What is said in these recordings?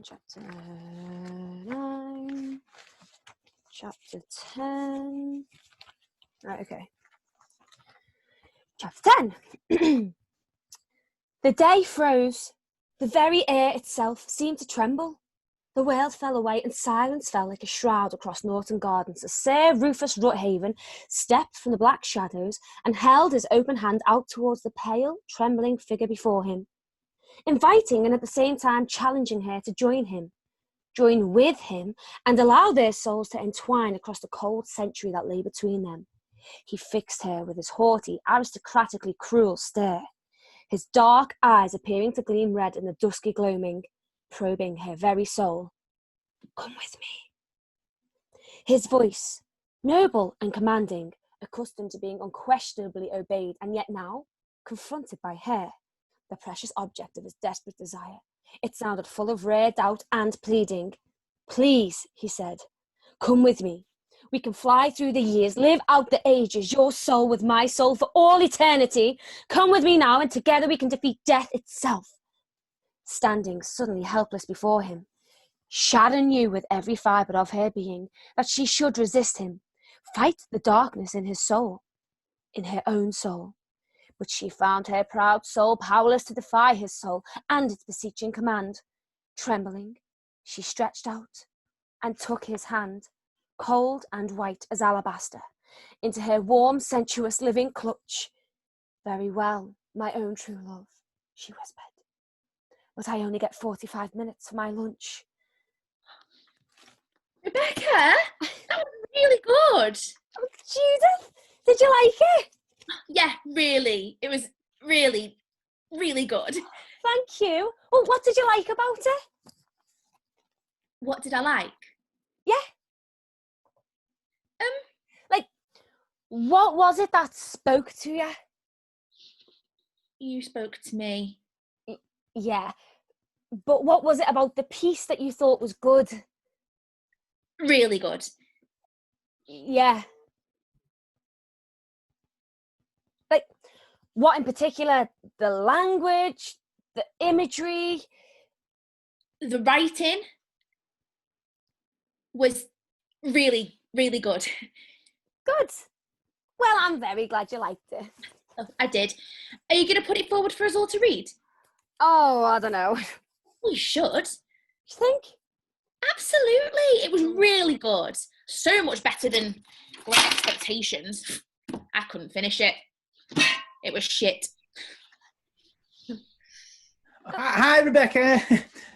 Chapter 9, Chapter 10. Right, okay. Chapter 10. The day froze. The very air itself seemed to tremble. The world fell away and silence fell like a shroud across Norton Gardens as Sir Rufus Ruthaven stepped from the black shadows and held his open hand out towards the pale, trembling figure before him, inviting and at the same time challenging her to join with him, and allow their souls to entwine across the cold century that lay between them. He fixed her with his haughty, aristocratically cruel stare, his dark eyes appearing to gleam red in the dusky gloaming, probing her very soul. Come with me. His voice, noble and commanding, accustomed to being unquestionably obeyed, and yet now, confronted by her, the precious object of his desperate desire. It sounded full of rare doubt and pleading. Please, he said, come with me. We can fly through the years, live out the ages, your soul with my soul for all eternity. Come with me now, and together we can defeat death itself. Standing suddenly helpless before him, Sharon knew with every fibre of her being that she should resist him, fight the darkness in his soul, in her own soul. But she found her proud soul powerless to defy his soul and its beseeching command. Trembling, she stretched out and took his hand, cold and white as alabaster, into her warm, sensuous, living clutch. Very well, my own true love, she whispered. But I only get 45 minutes for my lunch. Rebecca, that was really good. Oh, Judith, did you like it? Yeah, really. It was really, really good. Thank you. Well, what did you like about it? What did I like? Yeah. Like, what was it that spoke to you? You spoke to me. Yeah. But what was it about the piece that you thought was good? Really good. Yeah. Like, what in particular? The language, the imagery? The writing was really, really good. Good. Well, I'm very glad you liked it. Oh, I did. Are you going to put it forward for us all to read? Oh, I don't know. We should. You think? Absolutely. It was really good. So much better than Great Expectations. I couldn't finish it. It was shit. Hi, Rebecca.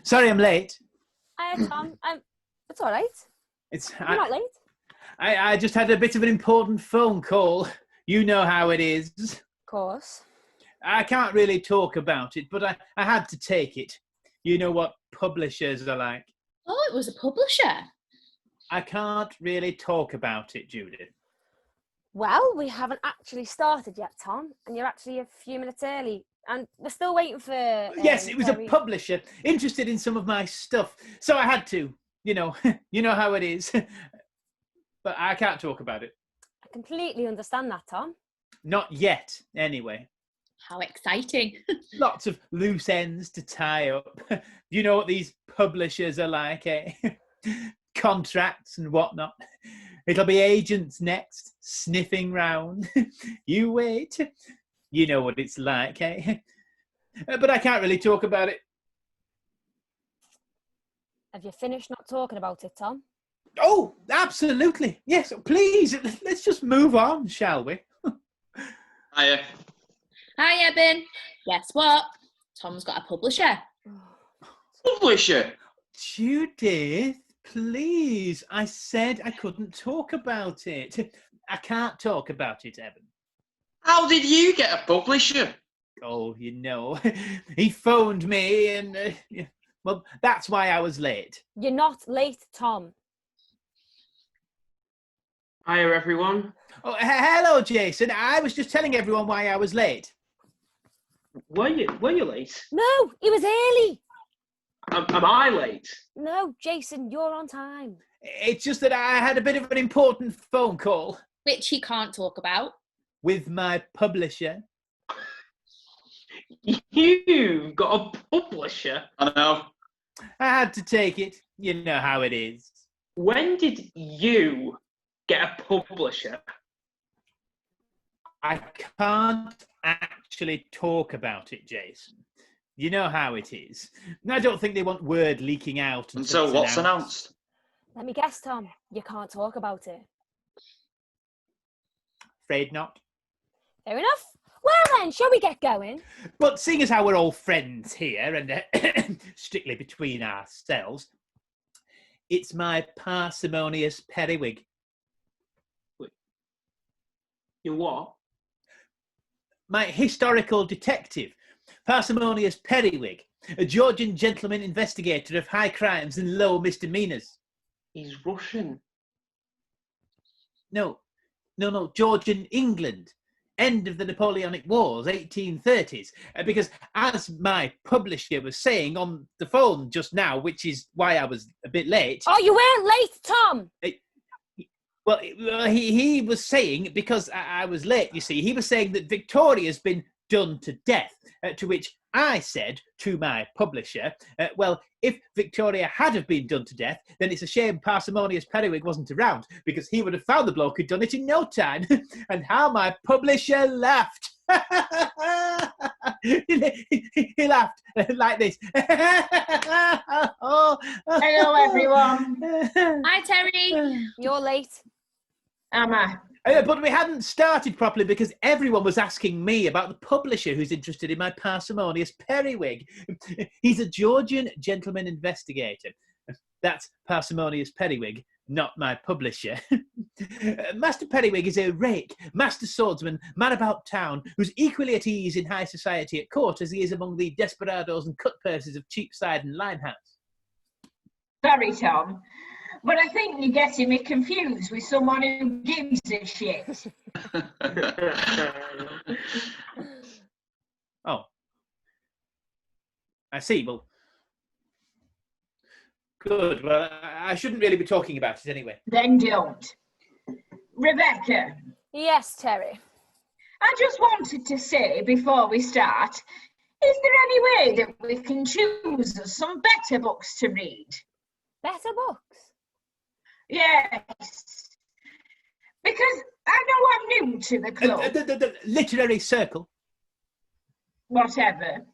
Sorry I'm late. Hi, Tom. It's all right. You're not late. I just had a bit of an important phone call. You know how it is. Of course. I can't really talk about it, but I had to take it. You know what publishers are like. Oh, it was a publisher. I can't really talk about it, Judith. Well, we haven't actually started yet, Tom, and you're actually a few minutes early, and we're still waiting for... Yes, it was Terry. a publisher interested in some of my stuff, so I had to. You know how it is. But I can't talk about it. I completely understand that, Tom. Not yet, anyway. How exciting. Lots of loose ends to tie up. You know what these publishers are like, eh? Contracts and whatnot. It'll be agents next, sniffing round. You wait. You know what it's like, eh? But I can't really talk about it. Have you finished not talking about it, Tom? Oh, absolutely. Yes, please. Let's just move on, shall we? Hiya. Hi, Eben. Guess what? Tom's got a publisher. Publisher? Judith, please. I said I couldn't talk about it. I can't talk about it, Evan. How did you get a publisher? Oh, he phoned me and, well, that's why I was late. You're not late, Tom. Hiya, everyone. Oh, hello, Jason. I was just telling everyone why I was late. Were you late? No, he was early. Am I late? No, Jason, you're on time. It's just that I had a bit of an important phone call Which he can't talk about. with my publisher. You've got a publisher? I know. I had to take it. You know how it is. When did you get a publisher? I can't actually talk about it, Jason. You know how it is. I don't think they want word leaking out. And so it's what's announced? Let me guess, Tom. You can't talk about it. Afraid not. Fair enough. Well then, shall we get going? But seeing as how we're all friends here and strictly between ourselves, it's my parsimonious periwig. You what? My historical detective, parsimonious periwig, a Georgian gentleman investigator of high crimes and low misdemeanors. He's Russian. No, Georgian England. End of the Napoleonic Wars, 1830s. Because as my publisher was saying on the phone just now, which is why I was a bit late. Oh, you weren't late, Tom! Well, he was saying, because I was late, you see, he was saying that Victoria's been done to death, to which I said to my publisher, well, if Victoria had have been done to death, then it's a shame Parsimonious Periwig wasn't around, because he would have found the bloke who'd done it in no time. And how my publisher laughed. He laughed like this. Hello, everyone. Hi, Terry. You're late. Am I? But we hadn't started properly because everyone was asking me about the publisher who's interested in my parsimonious periwig. He's a Georgian gentleman investigator. That's parsimonious periwig, not my publisher. Master Periwig is a rake, master swordsman, man about town, who's equally at ease in high society at court as he is among the desperados and cut-purses of Cheapside and Limehouse. Sorry, Tom, but I think you're getting me confused with someone who gives a shit. Oh. I see. Well, good. Well, I shouldn't really be talking about it anyway. Then don't. Rebecca, Yes, Terry. I just wanted to say before we start, is there any way that we can choose us some better books to read? Better books? Yes. Because I know I'm new to the club, The literary circle. whatever,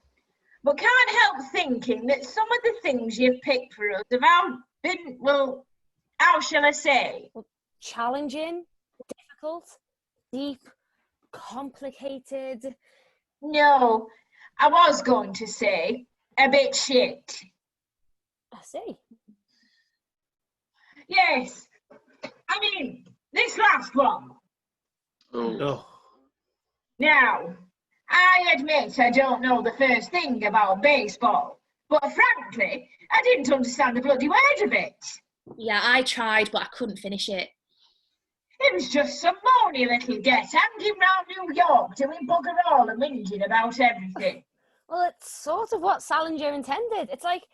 but can't help thinking that some of the things you've picked for us have been, well, how shall I say? Challenging, difficult, deep, complicated. No, I was going to say a bit shit. I see. Yes, I mean, this last one. Oh. Now, I admit I don't know the first thing about baseball, but frankly, I didn't understand a bloody word of it. Yeah, I tried, but I couldn't finish it. It was just some moany little get hanging round New York doing bugger all and whinging about everything. Well, it's sort of what Salinger intended. It's like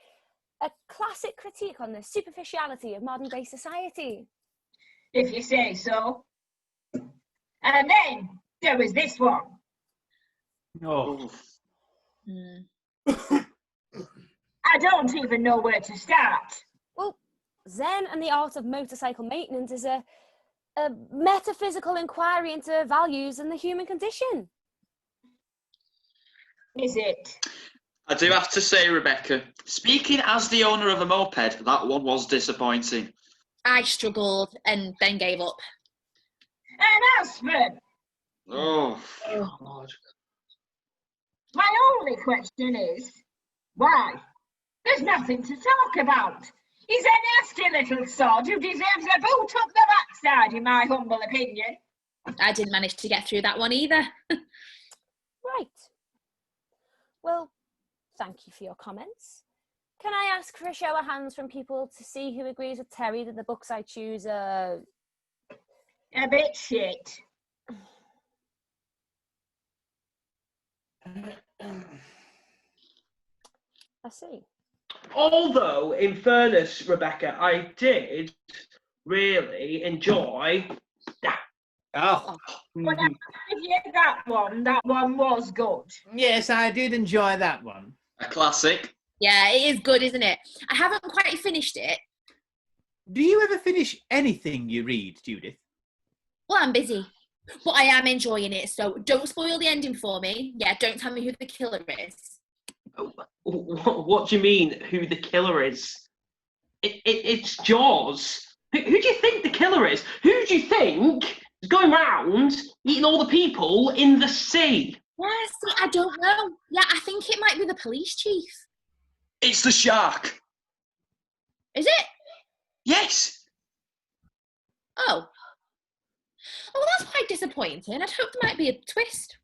a classic critique on the superficiality of modern day society. If you say so. And then there was this one. Oh. Mm. I don't even know where to start. Well, Zen and the Art of Motorcycle Maintenance is a metaphysical inquiry into values and the human condition. Is it? I do have to say, Rebecca, speaking as the owner of a moped, that one was disappointing. I struggled and then gave up. And Aspen, Oh, God. my only question is, why? There's nothing to talk about. He's a nasty little sod who deserves a boot up the backside, in my humble opinion. I didn't manage to get through that one either. Right. Well, thank you for your comments. Can I ask for a show of hands from people to see who agrees with Terry that the books I choose are... A bit shit. I see. Although, in fairness, Rebecca, I did really enjoy that. Oh. But I give you that one was good. Yes, I did enjoy that one. a classic. Yeah, it is good, isn't it? I haven't quite finished it. Do you ever finish anything you read, Judith? Well, I'm busy, but I am enjoying it. So don't spoil the ending for me. Yeah, don't tell me who the killer is. What do you mean, who the killer is? It's Jaws. Who do you think the killer is? Who do you think is going round eating all the people in the sea? Yeah, see, I don't know. Yeah, I think it might be the police chief. It's the shark. Is it? Yes. Oh. Oh, well, that's quite disappointing. I'd hoped there might be a twist.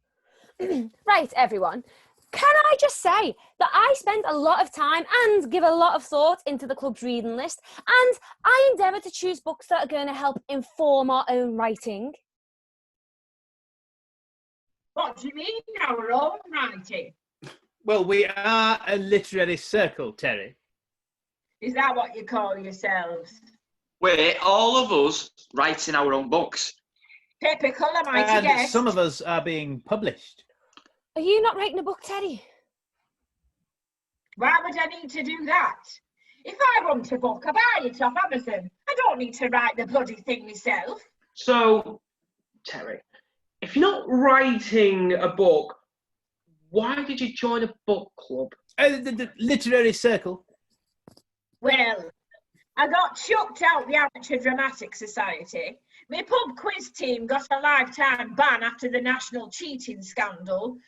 Right, everyone. Can I just say that I spend a lot of time and give a lot of thought into the club's reading list, and I endeavour to choose books that are going to help inform our own writing. What do you mean, our own writing? Well, we are a literary circle, Terry. Is that what you call yourselves? We're all of us writing our own books. Typical, I might And guess. some of us are being published. Are you not writing a book, Teddy? Why would I need to do that? If I want a book, I buy it off Amazon. I don't need to write the bloody thing myself. So, Terry, if you're not writing a book, why did you join a book club? The literary circle. Well, I got chucked out the Amateur Dramatic Society. My pub quiz team got a lifetime ban after the national cheating scandal.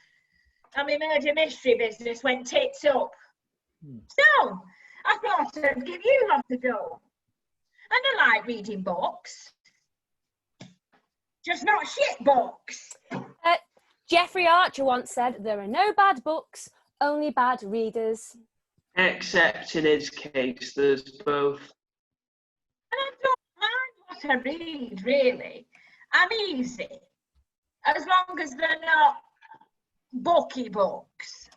And my murder mystery business went tits up. So, I thought I'd give you lot a go. And I like reading books. Just not shit books. Jeffrey Archer once said, there are no bad books, only bad readers. Except in his case, there's both. And I don't mind what I read, really. I'm easy. As long as they're not booky books.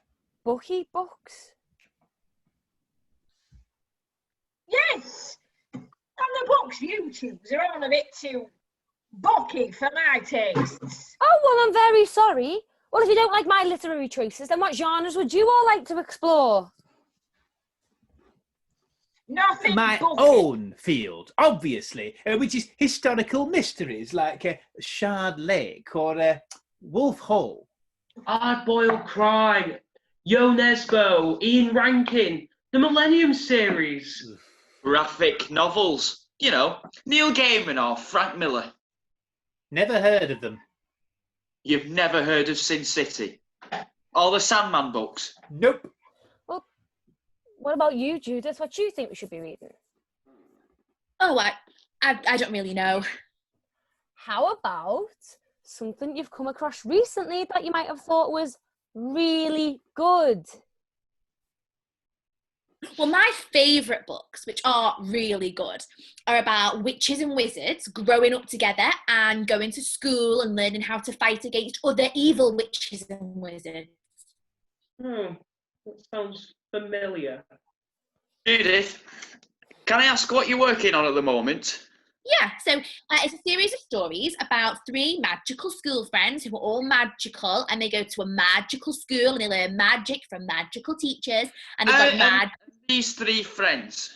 Booky books? Yes! And the books you choose are all a bit too booky for my tastes. Oh, well, I'm very sorry. Well, if you don't like my literary choices, then what genres would you all like to explore? Nothing My booky. own field, obviously, which is historical mysteries like Shard Lake or Wolf Hall. Hard Boiled Crime, Yo Nesbo, Ian Rankin, the Millennium series. Graphic novels. You know, Neil Gaiman or Frank Miller. Never heard of them. You've never heard of Sin City. Or the Sandman books. Nope. What about you, Judith? What do you think we should be reading? Oh, I don't really know. How about something you've come across recently that you might have thought was really good? Well, my favourite books, which are really good, are about witches and wizards growing up together and going to school and learning how to fight against other evil witches and wizards. That sounds familiar. Judith, can I ask what you're working on at the moment? Yeah, so it's a series of stories about 3 magical school friends who are all magical, and they go to a magical school and they learn magic from magical teachers, and they've got These 3 friends.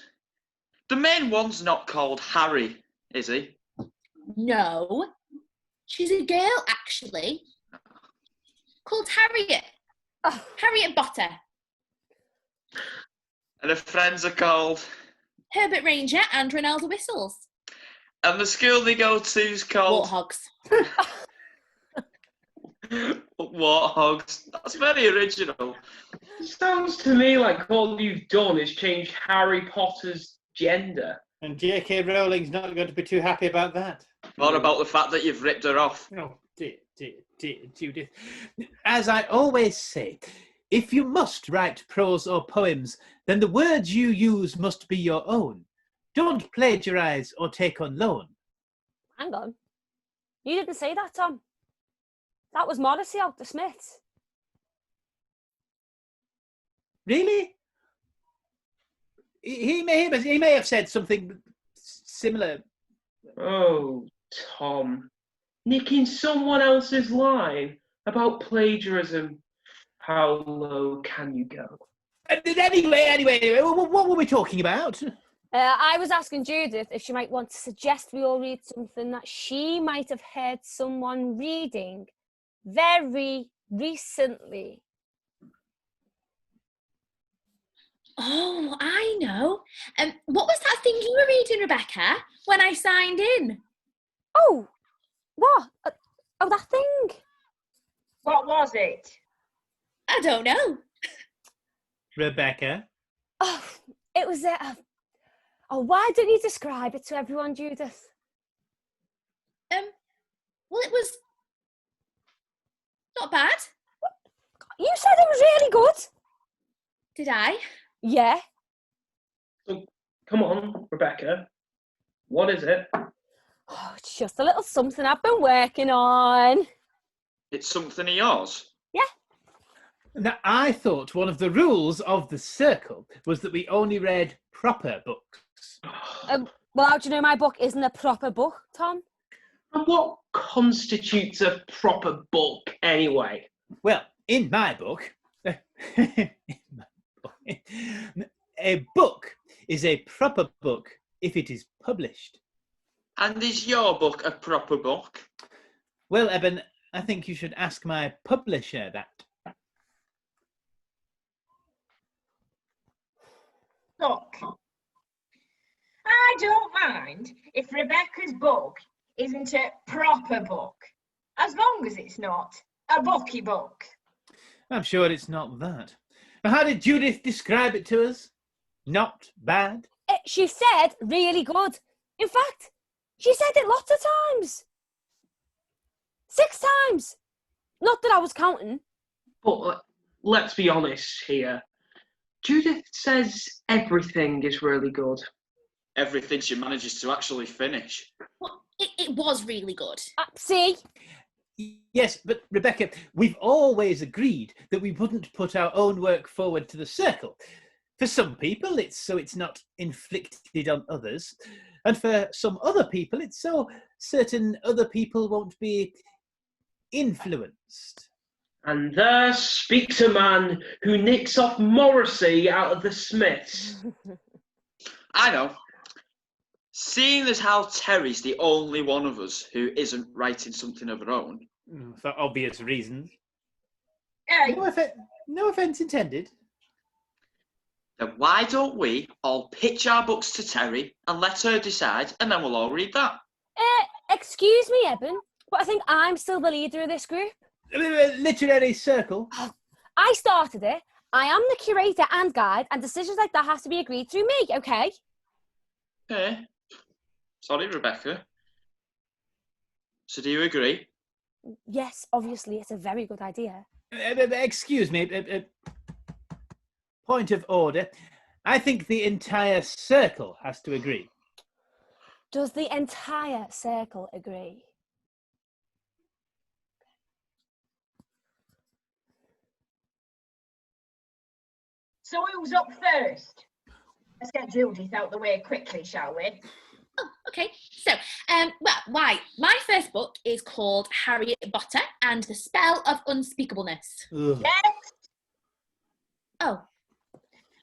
The main one's not called Harry, is he? No, she's a girl, actually, called Harriet. Oh. Harriet Potter. And the friends are called... Herbert Ranger and Ronaldo Whistles. And the school they go to is called... Warthogs. Warthogs. That's very original. It sounds to me like all you've done is change Harry Potter's gender. And J.K. Rowling's not going to be too happy about that. What about the fact that you've ripped her off? Oh, dear, Judith. As I always say, if you must write prose or poems, then the words you use must be your own. Don't plagiarize or take on loan. Hang on. You didn't say that, Tom. That was Morrissey out the Smiths. Really? He may have said something similar. Oh, Tom. Nicking someone else's line about plagiarism. How low can you go? Anyway, what were we talking about? I was asking Judith if she might want to suggest we all read something that she might have heard someone reading very recently. Oh, I know. What was that thing you were reading, Rebecca, when I signed in? Oh, what? Oh, that thing. What was it? I don't know. Rebecca? Oh, it was oh, why don't you describe it to everyone, Judith? Well, it was not bad. You said it was really good. Did I? Yeah. Come on, Rebecca. What is it? Oh, it's just a little something I've been working on. It's something of yours. Now, I thought one of the rules of the circle was that we only read proper books. Well, how do you know my book isn't a proper book, Tom? And what constitutes a proper book, anyway? Well, in my book, a book is a proper book if it is published. And is your book a proper book? Well, Eben, I think you should ask my publisher that. Look, I don't mind if Rebecca's book isn't a proper book, as long as it's not a booky book. I'm sure it's not that. But how did Judith describe it to us? Not bad? She said really good. In fact, she said it lots of times. 6 times. Not that I was counting. But let's be honest here. Judith says everything is really good. Everything she manages to actually finish. Well, it was really good. See? Yes, but Rebecca, we've always agreed that we wouldn't put our own work forward to the circle. For some people, it's so it's not inflicted on others. And for some other people, it's so certain other people won't be influenced. And there speaks a man who nicks off Morrissey out of the Smiths. I know. Seeing as how Terry's the only one of us who isn't writing something of her own. For obvious reasons. Hey, No offence intended. Then why don't we all pitch our books to Terry and let her decide, and then we'll all read that. Excuse me, Eben, but I think I'm still the leader of this group. Literary circle. I started it. I am the curator and guide, and decisions like that have to be agreed through me, okay? Okay. Sorry, Rebecca. So do you agree? Yes, obviously, it's a very good idea. Excuse me. Point of order. I think the entire circle has to agree. Does the entire circle agree? so who's up first? Let's get Judith out the way quickly, shall we? Oh, okay. So, my first book is called Harriet Potter and the Spell of Unspeakableness. Ugh. Next, Oh,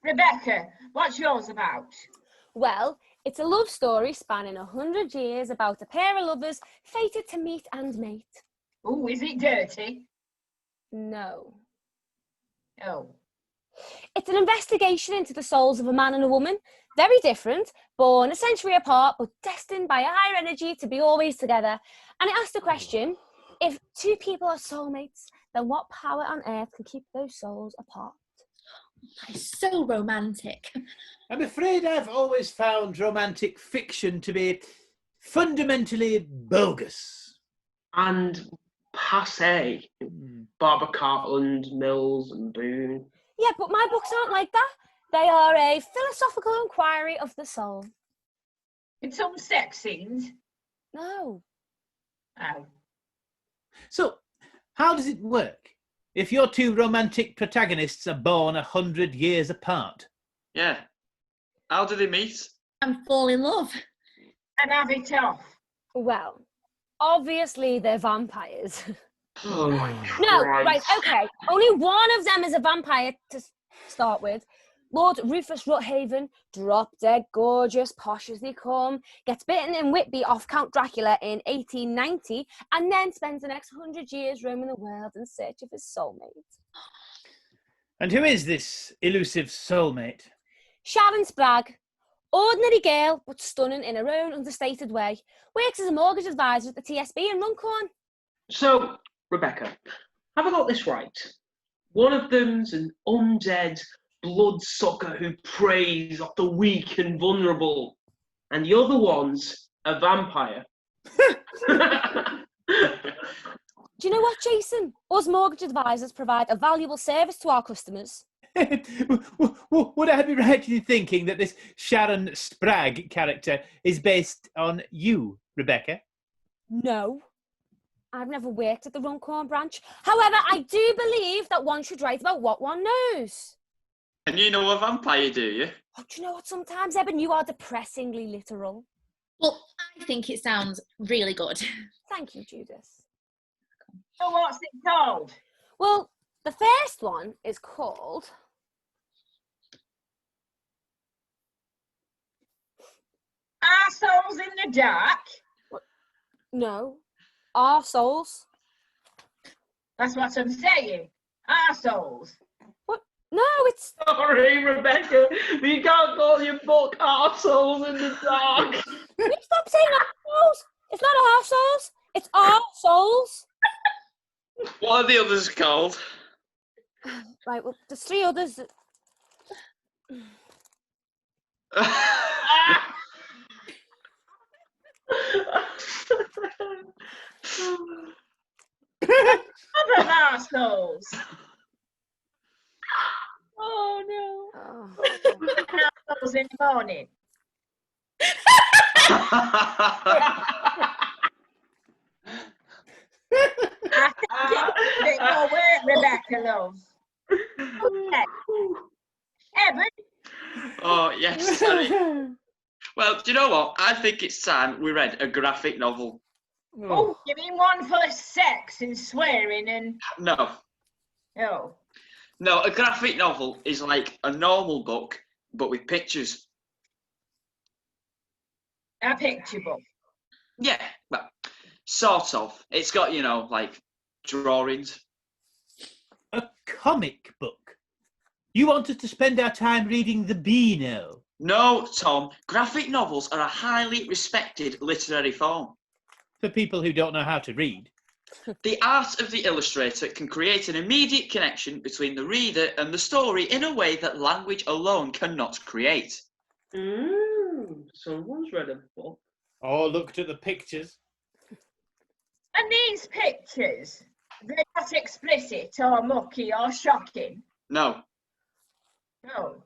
Rebecca, what's yours about? Well, it's a love story spanning 100 years about a pair of lovers fated to meet and mate. Oh, is it dirty? No. Oh. It's an investigation into the souls of a man and a woman, very different, born a century apart, but destined by a higher energy to be always together. And it asks the question, if 2 people are soulmates, then what power on earth can keep those souls apart? that is so romantic. I'm afraid I've always found romantic fiction to be fundamentally bogus. And passé. Barbara Cartland, Mills and Boone. Yeah, but my books aren't like that. They are a philosophical inquiry of the soul. With some sex scenes? No. Oh. So, how does it work? If your 2 romantic protagonists are born 100 years apart? Yeah. How do they meet? And fall in love. And have it off. Well, obviously they're vampires. Oh my No, Christ. right, okay. Only one of them is a vampire to start with. Lord Rufus Ruthaven, drop dead gorgeous, posh as they come, gets bitten in Whitby off Count Dracula in 1890, and then spends the next 100 years roaming the world in search of his soulmate. And who is this elusive soulmate? Sharon Spragg, ordinary girl, but stunning in her own understated way, works as a mortgage advisor at the TSB in Runcorn. So, Rebecca, have I got this right? One of them's an undead bloodsucker who preys on the weak and vulnerable, and the other one's a vampire. Do you know what, Jason? Us mortgage advisors provide a valuable service to our customers. Would I be right in thinking that this Sharon Spragg character is based on you, Rebecca? No. I've never worked at the Runcorn branch. However, I do believe that one should write about what one knows. And you know a vampire, do you? Oh, do you know what? Sometimes, Eben, you are depressingly literal. Well, I think it sounds really good. Thank you, Judith. So what's it called? Well, the first one is called... Our Souls in the Dark? No. Our Souls. That's what I'm saying. Our Souls. What? No, it's... Sorry, Rebecca, but you can't call your book Our Souls in the Dark. Will you stop saying Our Souls? It's not Our Souls. It's Our Souls. What are the others called? Right, well, there's three others. Other Our Souls. Oh, no. Oh. Our Souls in the morning. I think it's a bit more work, Rebecca, love. Okay. Eben, Oh, yes, sorry. Well, do you know what? I think it's time we read a graphic novel. oh, you mean one full of sex and swearing and... No, Oh. no, a graphic novel is like a normal book, but with pictures. A picture book. Yeah, well, sort of. It's got, you know, like drawings. A comic book? You want us to spend our time reading the Beano? No, Tom, graphic novels are a highly respected literary form. For people who don't know how to read. The art of the illustrator can create an immediate connection between the reader and the story in a way that language alone cannot create. Someone's read a book. Or looked at the pictures. And these pictures, they're not explicit or mucky or shocking. No, No.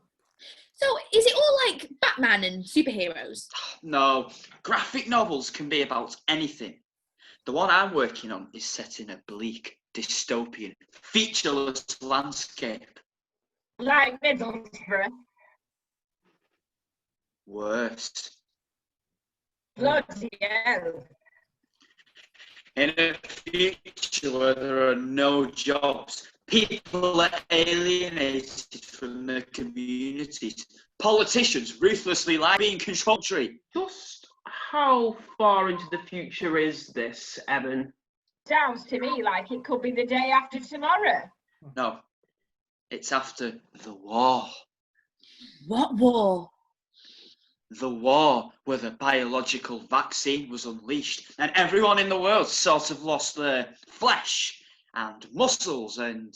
So, is it all like Batman and superheroes? no, graphic novels can be about anything. The one I'm working on is set in a bleak, dystopian, featureless landscape. Like Middlesbrough. Worse. Bloody hell. In a future where there are no jobs, people are alienated from their communities. Politicians ruthlessly lie being controlled. Just how far into the future is this, Evan? Sounds to me like it could be the day after tomorrow. No, it's after the war. What war? The war where the biological vaccine was unleashed and everyone in the world sort of lost their flesh and muscles and,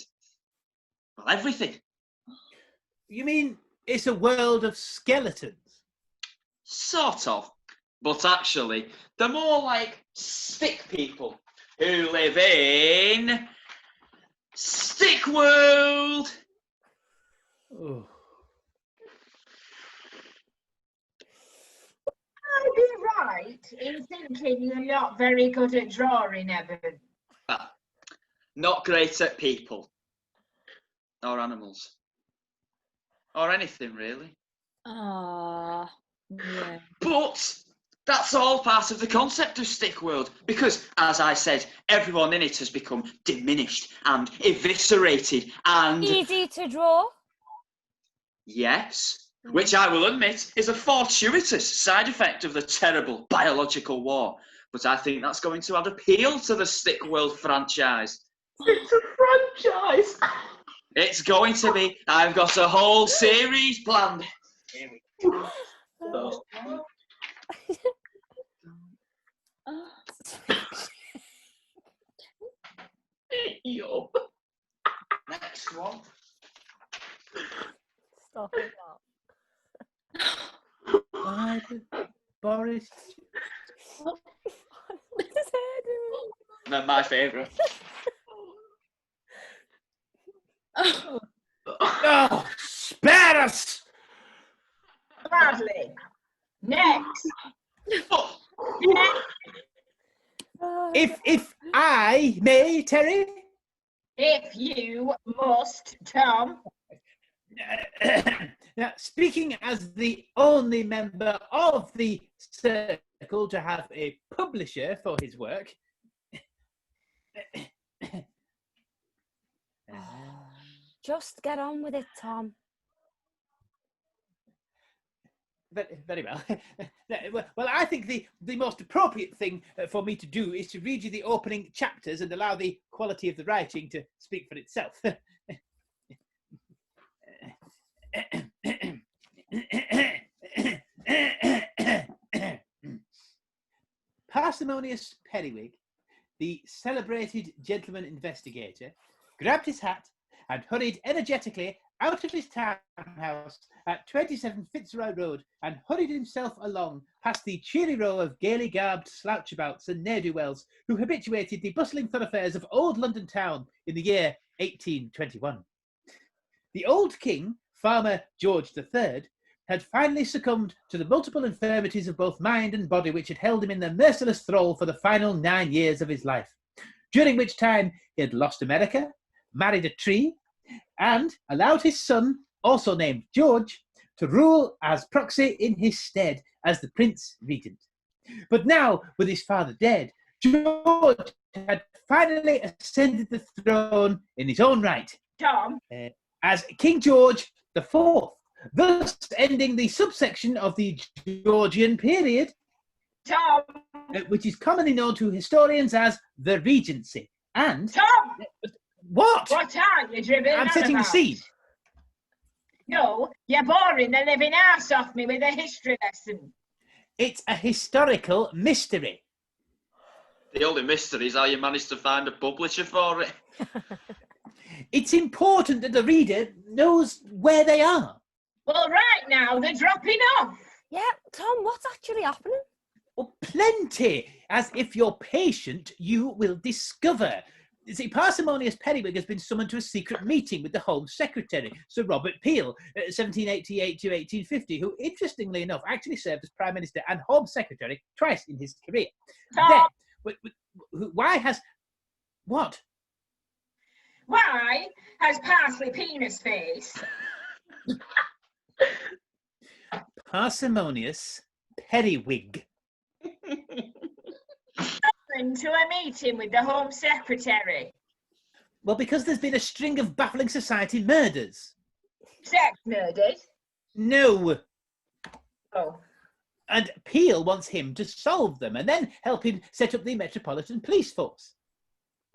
well, everything. You mean it's a world of skeletons? Sort of. But actually, they're more like stick people who live in Stick World. Oh. I'd be right in thinking you're not very good at drawing, Evan. Well, not great at people. Or animals. Or anything, really. Ah, yeah. But that's all part of the concept of Stick World, because, as I said, everyone in it has become diminished and eviscerated and... Easy to draw. Yes, which I will admit is a fortuitous side effect of the terrible biological war. But I think that's going to add appeal to the Stick World franchise. It's a franchise. It's going to be. I've got a whole series planned. Here we go. Oh. Yup. Next one. Stop it Why did Boris? now. What's his hair doing? They're my favourite. Oh, spare us! Bradley. Next. Oh, If I may, Terry. If you must, Tom. Now, speaking as the only member of the circle to have a publisher for his work, Just get on with it, Tom. very well. Well, I think the most appropriate thing for me to do is to read you the opening chapters and allow the quality of the writing to speak for itself. Parsimonious Periwig, the celebrated gentleman investigator, grabbed his hat and hurried energetically out of his townhouse at 27 Fitzroy Road and hurried himself along past the cheery row of gaily garbed slouchabouts and ne'er-do-wells who habituated the bustling thoroughfares of old London town in the year 1821. The old king, Farmer George III, had finally succumbed to the multiple infirmities of both mind and body which had held him in their merciless thrall for the final 9 years of his life, during which time he had lost America, married a tree, and allowed his son, also named George, to rule as proxy in his stead as the Prince Regent. But now, with his father dead, George had finally ascended the throne in his own right, Tom. as King George IV, thus ending the subsection of the Georgian period, Tom. which is commonly known to historians as the Regency. And Tom. what? What are you dribbling I'm on setting the about? scene. No, you're boring the living arse off me with a history lesson. It's a historical mystery. the only mystery is how you managed to find a publisher for it. It's important that the reader knows where they are. Well, right now, they're dropping off. Yeah, Tom, what's actually happening? Well, plenty, as if you're patient, you will discover. You see, Parsimonious Periwig has been summoned to a secret meeting with the Home Secretary, Sir Robert Peel, 1788 to 1850, who, interestingly enough, actually served as Prime Minister and Home Secretary twice in his career. Tom. Why has... What? Why has Parsley Penis Face Parsimonious Periwig. been to a meeting with the Home Secretary? Well, because there's been a string of baffling society murders. Sex murders? No. Oh. And Peel wants him to solve them and then help him set up the Metropolitan Police Force.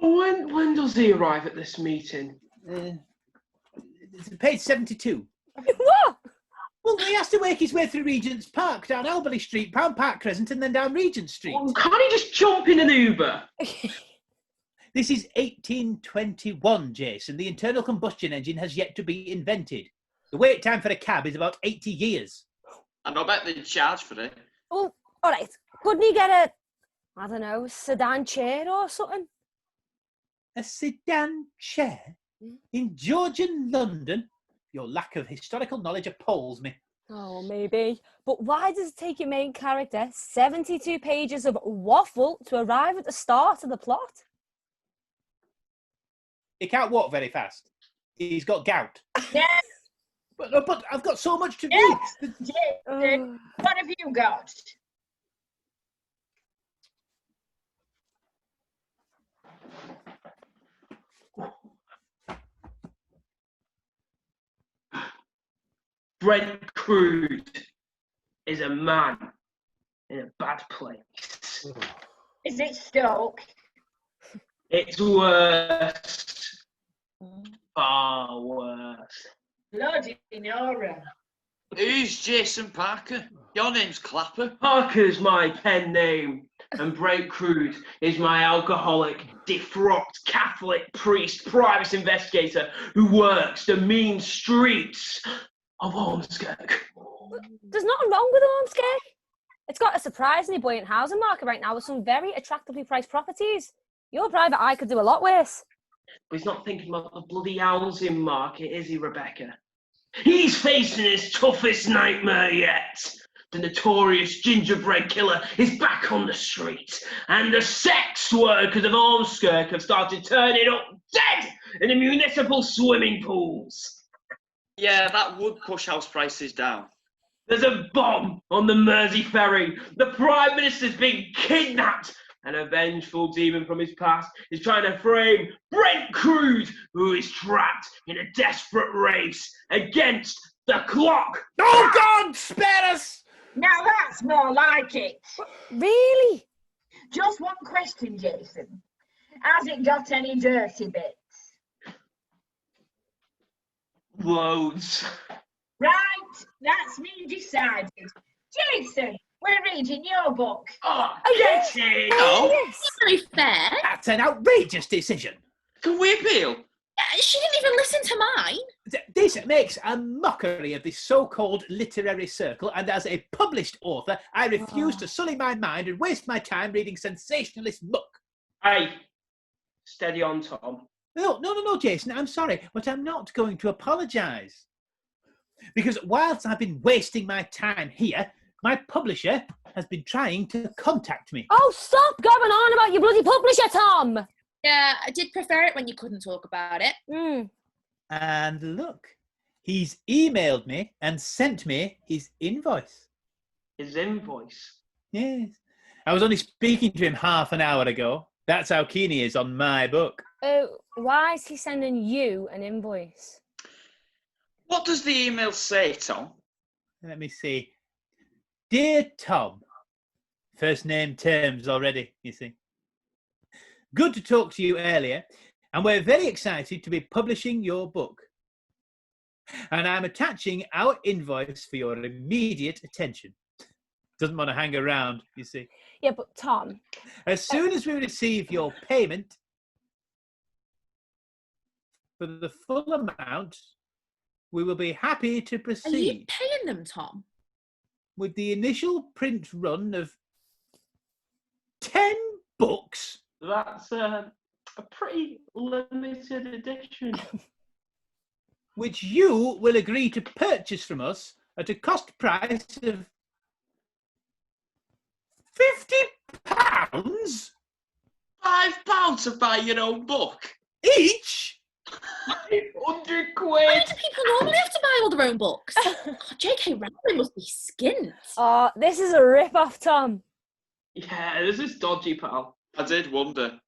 When does he arrive at this meeting? It's page 72. What? Well, he has to work his way through Regent's Park, down Albany Street, Pound Park Crescent, and then down Regent Street. Well, can't he just jump in an Uber? This is 1821, Jason. The internal combustion engine has yet to be invented. The wait time for a cab is about 80 years. And I bet they'd charge for it. Oh, all right. Couldn't he get a, I don't know, sedan chair or something? A sedan chair? In Georgian London? Your lack of historical knowledge appalls me. Oh, maybe. But why does it take your main character 72 pages of waffle to arrive at the start of the plot? He can't walk very fast. He's got gout. Yes, But I've got so much to yes. read. Jason, what have you got? Brent Crude is a man in a bad place. Is it Stoke? It's worse. Far worse. Bloody Nora. Who's Jason Parker? Your name's Clapper. Parker's my pen name, and Brent Crude is my alcoholic, defrocked Catholic priest, private investigator who works the mean streets of Ormskirk. There's nothing wrong with Ormskirk. It's got a surprisingly buoyant housing market right now with some very attractively priced properties. Your private eye could do a lot worse. But he's not thinking about the bloody housing market, is he, Rebecca? He's facing his toughest nightmare yet. The notorious gingerbread killer is back on the street, and the sex workers of Ormskirk have started turning up dead in the municipal swimming pools. Yeah, that would push house prices down. There's a bomb on the Mersey ferry. The Prime Minister's been kidnapped. An vengeful demon from his past is trying to frame Brent Crude, who is trapped in a desperate race against the clock. Oh, God, spare us! Now that's more like it. Really? Just one question, Jason. Has it got any dirty bits? Loads. Right, that's me decided. Jason, we're reading your book. Oh, get it! No, Yes. Very fair. That's an outrageous decision. can we appeal? She didn't even listen to mine. This makes a mockery of this so-called literary circle, and as a published author, I refuse to sully my mind and waste my time reading sensationalist muck. Hey, steady on, Tom. No, Jason, I'm sorry, but I'm not going to apologise. Because whilst I've been wasting my time here, my publisher has been trying to contact me. Oh, stop going on about your bloody publisher, Tom! Yeah, I did prefer it when you couldn't talk about it. And look, he's emailed me and sent me his invoice. His invoice. Yes. I was only speaking to him half an hour ago. That's how keen he is on my book. Why is he sending you an invoice? What does the email say, Tom? Let me see. Dear Tom. First name terms already, you see. Good to talk to you earlier, and we're very excited to be publishing your book. And I'm attaching our invoice for your immediate attention. Doesn't want to hang around, you see. Yeah, but Tom... As soon as we receive your payment for the full amount, we will be happy to Are you proceed paying them, Tom? with the initial print run of 10 books. That's a pretty limited edition. Which you will agree to purchase from us at a cost price of £50 £5 to buy your own book? each. 100 quid. Why do people normally have to buy all their own books? God, J.K. Rowling must be skint. Oh, this is a rip-off, Tom. Yeah, this is dodgy, pal. I did wonder.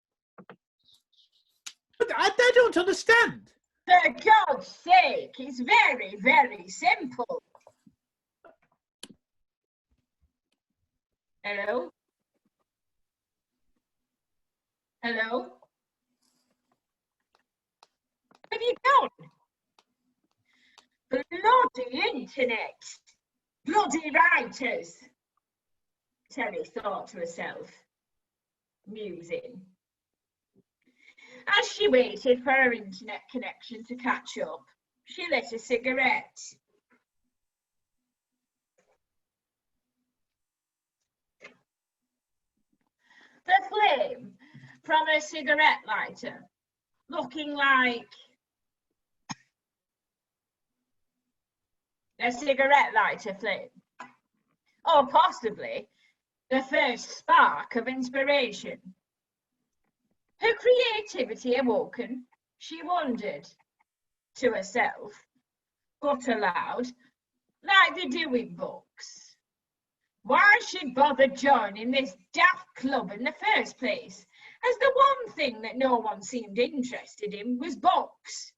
But I don't understand. For God's sake, it's very, very simple. Hello? Hello? Have you gone? Bloody internet. Bloody writers. Terry thought to herself, musing. As she waited for her internet connection to catch up, she lit a cigarette. The flame from her cigarette lighter, looking like a cigarette lighter flame, or possibly the first spark of inspiration. Her creativity awoken, she wondered, to herself, but aloud, like they do in books. Why she'd bother joining this daft club in the first place, as the one thing that no one seemed interested in was books.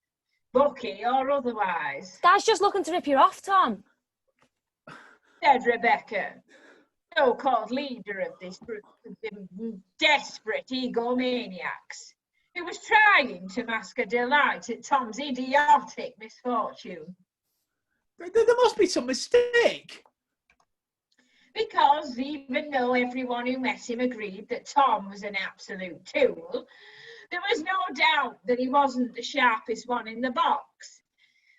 Bucky or otherwise, Dad's just looking to rip you off, Tom. said Rebecca, so-called leader of this group of them desperate egomaniacs, who was trying to mask a delight at Tom's idiotic misfortune. There must be some mistake. Because even though everyone who met him agreed that Tom was an absolute tool, there was no doubt that he wasn't the sharpest one in the box.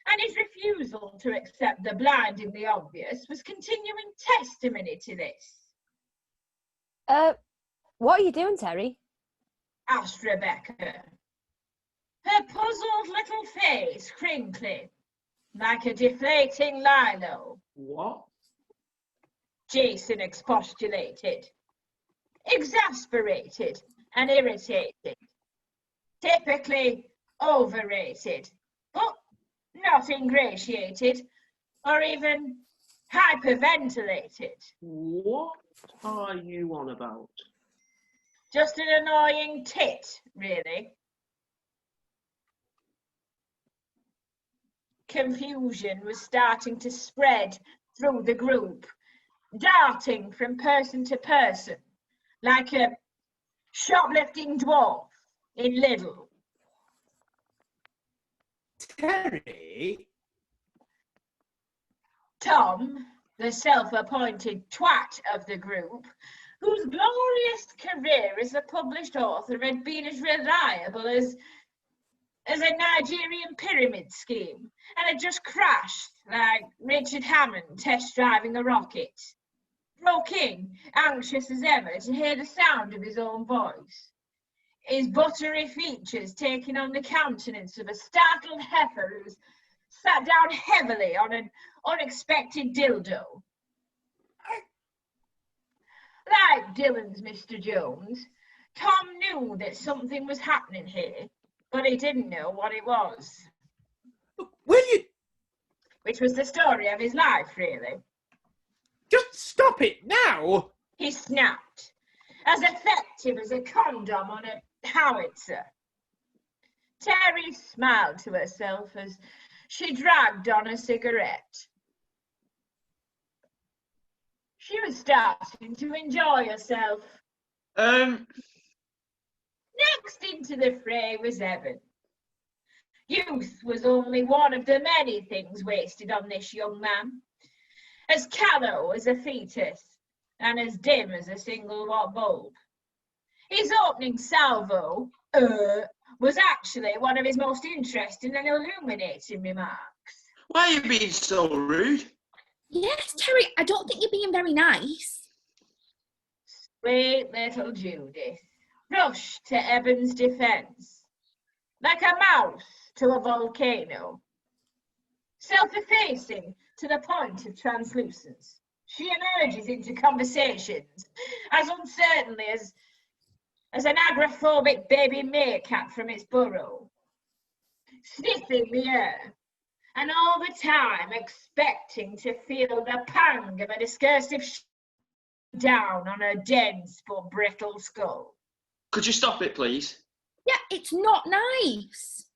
And his refusal to accept the blindingly obvious was continuing testimony to this. What are you doing, Terry? Asked Rebecca, her puzzled little face crinkling like a deflating lilo. What? Jason expostulated, exasperated and irritated, typically overrated, but not ingratiated or even hyperventilated. What are you on about? Just an annoying tit, really. Confusion was starting to spread through the group, darting from person to person like a shoplifting dwarf in Lidl. Terry? Tom, the self-appointed twat of the group, whose glorious career as a published author had been as reliable as a Nigerian pyramid scheme, and had just crashed like Richard Hammond test driving a rocket, broke in, anxious as ever to hear the sound of his own voice, his buttery features taking on the countenance of a startled heifer who's sat down heavily on an unexpected dildo. Like Dylan's Mr. Jones, Tom knew that something was happening here, but he didn't know what it was. Will you Which was the story of his life, really. just stop it now? He snapped, as effective as a condom on a howitzer. Terry smiled to herself as she dragged on a cigarette. She was starting to enjoy herself. Next into the fray was Evan. Youth was only one of the many things wasted on this young man. As callow as a fetus and as dim as a single watt bulb. His opening salvo, was actually one of his most interesting and illuminating remarks. Why are you being so rude? Yes, Terry, I don't think you're being very nice. Sweet little Judith rushed to Evan's defence, like a mouse to a volcano. Self-effacing to the point of translucence, she emerges into conversations as uncertainly as an agoraphobic baby meerkat from its burrow, sniffing the air, and all the time expecting to feel the pang of a discursive down on her dense but brittle skull. Could you stop it, please? Yeah, it's not nice.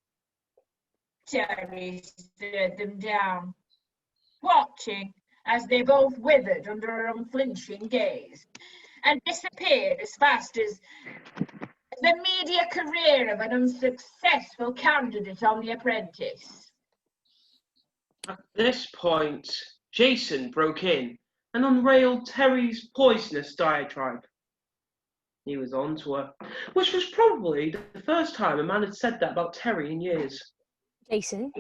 Terry stared them down, watching as they both withered under her unflinching gaze and disappeared as fast as the media career of an unsuccessful candidate on The Apprentice. At this point, Jason broke in and unrailed Terry's poisonous diatribe. He was on to her, which was probably the first time a man had said that about Terry in years. Jason?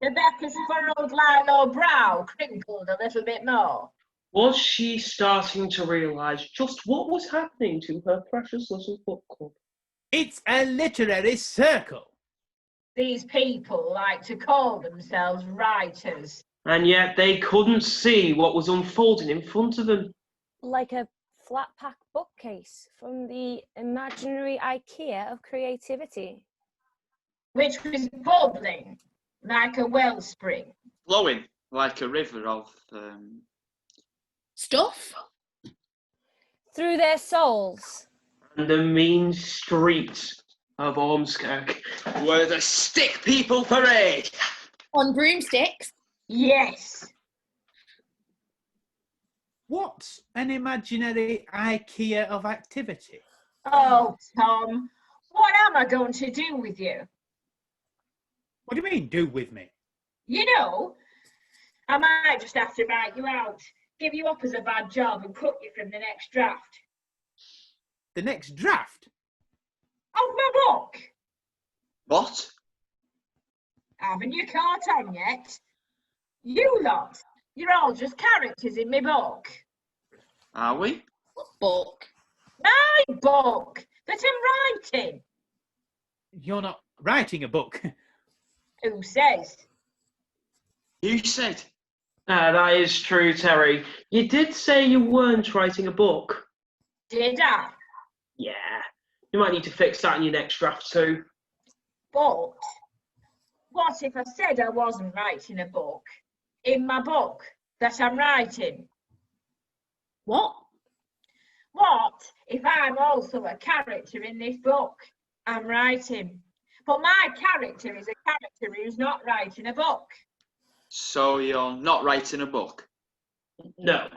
Rebecca's furrowed lilo brow crinkled a little bit more. Was she starting to realise just what was happening to her precious little book club? It's a literary circle. These people like to call themselves writers. And yet they couldn't see what was unfolding in front of them. Like a flat pack bookcase from the imaginary IKEA of creativity. Which was bubbling like a wellspring. Flowing like a river of... Stuff? Through their souls. And the mean streets of Ormskirk. Where the stick people parade. On broomsticks. Yes. What's an imaginary IKEA of activity? Oh, Tom, what am I going to do with you? What do you mean, do with me? You know, I might just have to write you out, give you up as a bad job and cut you from the next draft. The next draft? Of my book. What? Haven't you caught on yet? You lot, you're all just characters in my book. Are we? What book? My book that I'm writing. You're not writing a book. Who says? You said. That is true, Terry. You did say you weren't writing a book. Did I? Yeah. You might need to fix that in your next draft too. But what if I said I wasn't writing a book? In my book that I'm writing? What? What if I'm also a character in this book I'm writing? But my character is a character who's not writing a book. So you're not writing a book? No.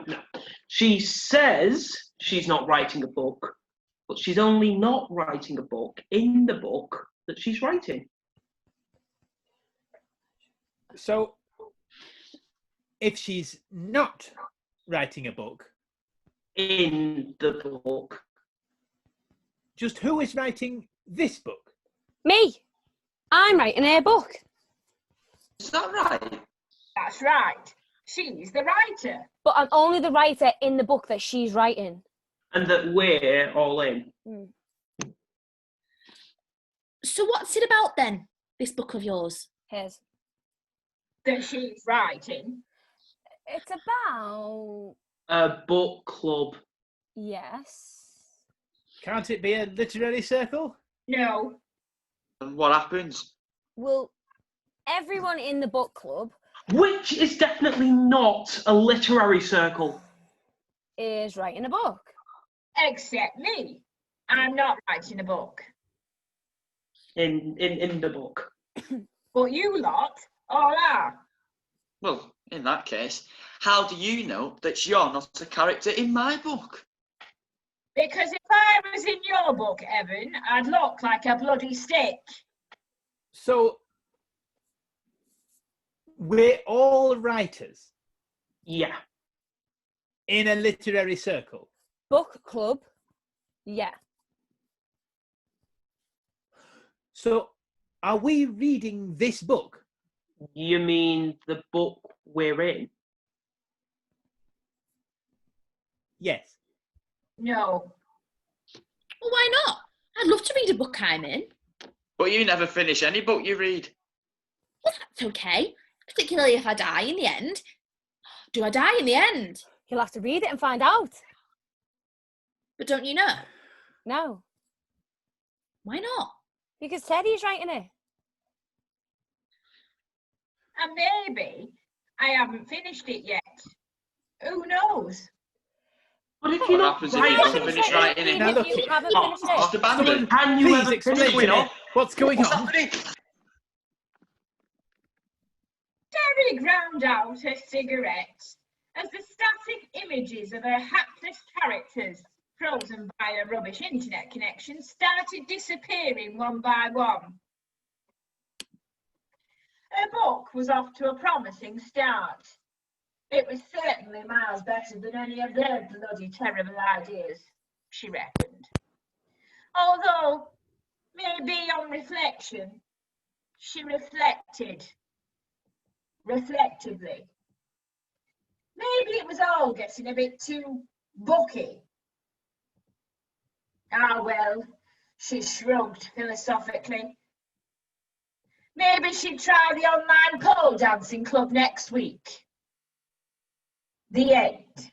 She says she's not writing a book, but she's only not writing a book in the book that she's writing. So, if she's not writing a book, In the book. just who is writing this book? Me. I'm writing a book. Is that right? That's right. She's the writer. But I'm only the writer in the book that she's writing. And that we're all in. So what's it about then, this book of yours? Here's. That she's writing. It's about... A book club. Yes. Can't it be a literary circle? No. And what happens? Well, everyone in the book club Which is definitely not a literary circle. is writing a book. Except me. I'm not writing a book. In the book. But you lot all are. Well, in that case, how do you know that you're not a character in my book? Because if I was in your book, Evan, I'd look like a bloody stick. So, we're all writers Yeah. in a literary circle. Book club. Yeah. So, are we reading this book? You mean the book we're in? Yes. No. Well, why not? I'd love to read a book I'm in. But you never finish any book you read. Well, that's okay. Particularly if I die in the end. Do I die in the end? You'll have to read it and find out. But don't you know? No. Why not? Because Teddy's writing it. And maybe I haven't finished it yet. Who knows? But if What you're not happens if you writing don't finish writing it? Now If look, you haven't Oh, finished it. Just abandon. Can you Please ever explain finish to me it? what's going What's on. happening? Terry ground out her cigarette as the static images of her hapless characters, frozen by a rubbish internet connection, started disappearing one by one. Her book was off to a promising start. It was certainly miles better than any of their bloody terrible ideas, she reckoned. Although, maybe on reflection, she reflected reflectively. Maybe it was all getting a bit too booky. Ah, well, she shrugged philosophically. Maybe she'd try the online pole dancing club next week. The end.